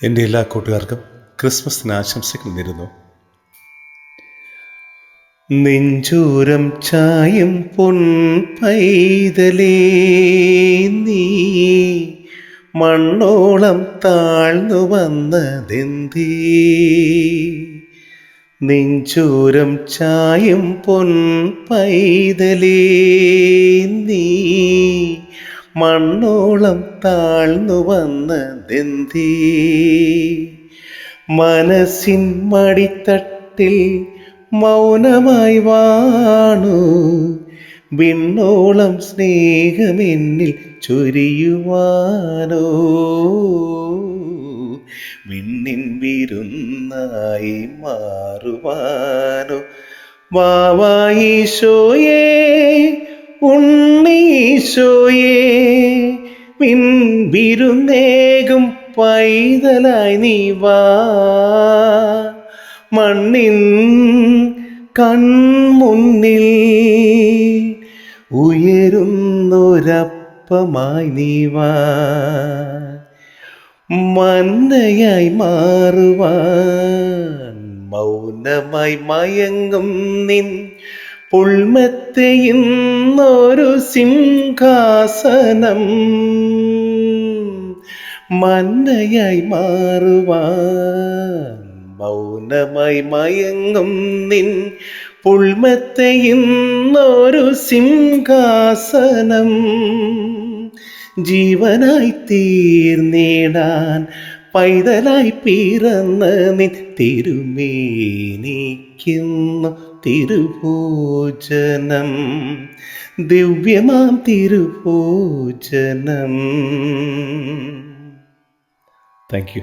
എൻ്റെ എല്ലാ കൂട്ടുകാർക്കും ക്രിസ്മസിന് ആശംസകൾ നേരുന്നു. നെഞ്ചൂരം ചായും പൊൻ പൈതലേ നീ മണ്ണോളം താഴ്ന്നു വന്നതെന്തേ? നെഞ്ചൂരം ചായും പൊൻ പൈതലേ നീ മണ്ണോളം താഴ്ന്നു വന്നതെന്തേ? മനസ്സിൻ മടിത്തട്ടിൽ മൗനമായി വാണു വിണ്ണോളം സ്നേഹമെന്നിൽ ചൊരിയുവാനോ? വിണ്ണിൻ വിരുന്നായി മാറുവാനോ? വാവായീശോയേ, ഉണ്ണീശോയേ, വിൺ വിരുന്നേകും പൈതലായി നീ വാ. മണ്ണിൻ കൺമുന്നിൽ ഉയരുന്നൊരപ്പമായി നീ വാ. മന്നയായി മാറുവാൻ മൗനമായി മയങ്ങും നിൻ പുൾമെത്തയുന്നൊരു സിംഹാസനം. മന്നയായി മാറുവാൻ മൗനമായി മയങ്ങും നിൻ പുൾമെത്തയുന്നൊരു സിംഹാസനം. ജീവനായി തീർന്നിടാൻ പൈതലായി പിറന്ന നിൻ തിരുമേനിക്കുന്നു തിരുഭോജനം, ദിവ്യമാം തിരുഭോജനം. Thank you.